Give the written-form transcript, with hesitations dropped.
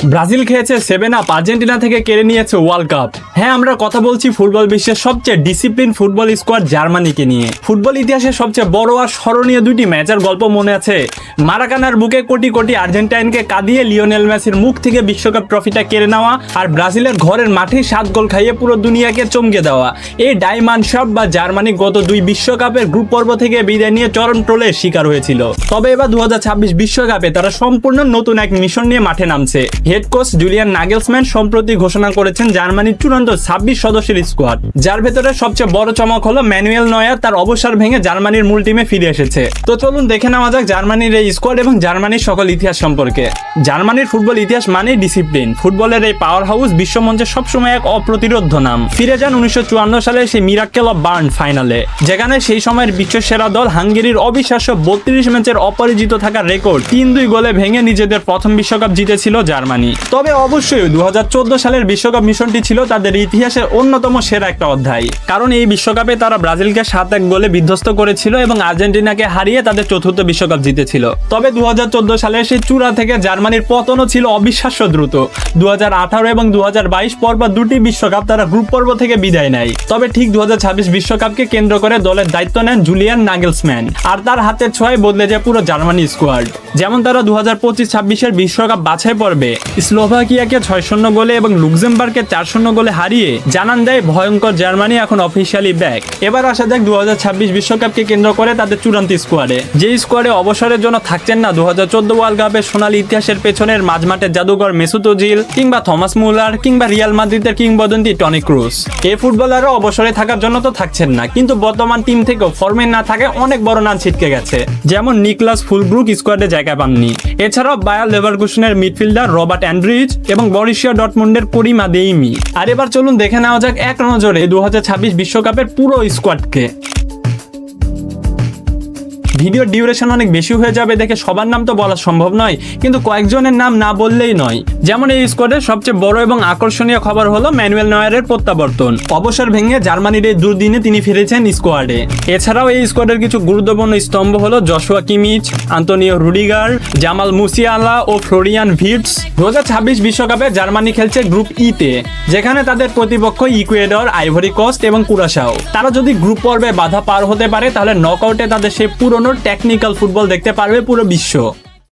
Brazil খেয়েছে 7-আপ, Argentina থেকে কেড়ে নিয়েছে ওয়ার্ল্ড কাপ। হ্যাঁ, আমরা কথা বলছি ফুটবল বিশ্বের সবচেয়ে ডিসিপ্লিন ফুটবল স্কোয়াড জার্মানিকে নিয়ে। ফুটবল ইতিহাসের সবচেয়ে বড় আর স্মরণীয় দুটি ম্যাচের গল্প মনে আছে। মারাকানার বুকে কোটি কোটি আর্জেন্টাইনকে কাঁদিয়ে লিওনেল মেসির মুখ থেকে বিশ্বকাপ ট্রফিটা কেড়ে নেওয়া, আর ব্রাজিলের ঘরের মাঠে 7 গোল খাইয়ে পুরো দুনিয়াকে চমকে দেওয়া। এই ডাইমানশাফ বা জার্মানি গত 2 বিশ্বকাপের গ্রুপ পর্ব থেকে বিদায় নিয়ে চরম ট্রোলের শিকার হয়েছিল। তবে এবার 2026 বিশ্বকাপে তারা সম্পূর্ণ নতুন এক মিশন নিয়ে মাঠে নামছে। হেড কোচ জুলিয়ান নাগেলসম্যান সম্প্রতি ঘোষণা করেছেন জার্মানির চূড়ান্ত 26 সদস্যের স্কোয়াড, যার ভেতরে সবচেয়ে বড় চমক হলো ম্যানুয়েল নয়ার তার অবসর ভেঙে জার্মানির মূল টিমে ফিরে এসেছে। তো চলুন দেখে নেওয়া যাক জার্মানির এই স্কোয়াড এবং জার্মানির সকল ইতিহাস সম্পর্কে। জার্মানির ফুটবল ইতিহাস মানেই ডিসিপ্লিন। ফুটবলের এই পাওয়ার হাউস বিশ্বমঞ্চে সবসময় এক অপ্রতিরোধ্য নাম। ফিরে যান 1954 সালে সেই মিরাক্কেল অফ বার্ন ফাইনালে, যেখানে সেই সময়ের বিশ্বসেরা দল হাঙ্গেরির অবিশ্বাস্য 32 ম্যাচের অপরাজিত থাকার রেকর্ড 3-2 গোলে ভেঙে নিজেদের প্রথম বিশ্বকাপ জিতেছিল জার্মানি। তবে অবশ্যই 2014 সালের বিশ্বকাপ মিশনটি ছিল তাদের ইতিহাসের অন্যতম সেরা একটা অধ্যায়, কারণ এই বিশ্বকাপে তারা ব্রাজিলকে 7-1 গোলে বিধ্বস্ত করেছিল এবং আর্জেন্টিনাকে হারিয়ে তাদের চতুর্থ বিশ্বকাপ জিতেছিল। তবে 2014 সালে সেই চূড়া থেকে জার্মানির পতনও ছিল অবিশ্বাস্য দ্রুত। 2018 এবং 2022 পরপর দুটি বিশ্বকাপ তারা গ্রুপ পর্ব থেকে বিদায় নেয়। তবে ঠিক 2026 বিশ্বকাপকে কেন্দ্র করে দলের দায়িত্ব নেন জুলিয়ান নাগেলসম্যান, আর তার হাতের ছোঁয়ায় বদলে যায় পুরো জার্মানি স্কোয়াড। যেমন তারা 2025-26 বিশ্বকাপ বাছাই পর্বে স্লোভাকিয়াকে 6-0 গোলে এবং লুক্সেমবার্গকে 4-0 গোলে হারিয়ে জানান দেয় ভয়ঙ্কর জার্মানি এখন অফিসিয়ালি ব্যাক। এবার আসা যাক 2026 বিশ্বকাপকে কেন্দ্র করে তাদের চূড়ান্ত স্কোয়াডে। যে স্কোয়াডে অবসরের জন্য থাকছেন না 2014 ওয়ার্ল্ড কাপের সোনালী ইতিহাসের পেছনের মাঝমাঠের জাদুঘর মেসুত ওজিল, কিংবা থমাস মুলার, কিংবা রিয়াল মাদ্রিদের কিংবদন্তি টনি ক্রুস। এই ফুটবলাররা অবসরে থাকার জন্য তো থাকছেন না, কিন্তু বর্তমান টিম থেকেও ফর্মে না থাকে অনেক বড় নাম ছিটকে গেছে। যেমন নিকলাস ফুলব্রুক স্কোয়াডে জায়গা পাননি। এছাড়াও বায়ার লেভারকুসেনের মিডফিল্ডার রবার্ট অ্যান্ড্রিজ এবং বরুসিয়া ডর্টমুন্ডের করিম আদেইমি। আর এবার চলুন দেখে নেওয়া যাক এক নজরে 2026 বিশ্বকাপের পুরো স্কোয়াডকে। ভিডিওর ডিউরেশন অনেক বেশি হয়ে যাবে দেখে সবার নাম তো বলা সম্ভব নয়, কিন্তু কয়েকজনের নাম না বললেই নয়। যেমন এই স্কোয়াডের সবচেয়ে বড় এবং আকর্ষণীয় খবর হলো ম্যানুয়েল নয়ারের প্রত্যাবর্তন। অবসর ভেঙে জার্মানির এই দুর্দিনে তিনি ফিরেছেন স্কোয়াডে। এছাড়াও এই স্কোয়াডের কিছু গুরুত্বপূর্ণ স্তম্ভ হলো Joshua Kimmich, Antonio Rudiger, Jamal Musiala ও ফ্লোরিয়ান ভির্টস। 2026 বিশ্বকাপে জার্মানি খেলছে গ্রুপ ইতে, যেখানে তাদের প্রতিপক্ষ ইকুয়েডর, আইভরি কোস্ট এবং কুরাশাও। তারা যদি গ্রুপ পর্বে বাধা পার হতে পারে তাহলে নকআউটে তাদের সেই পুরনো টেকনিক্যাল ফুটবল দেখতে পারবে পুরো বিশ্ব।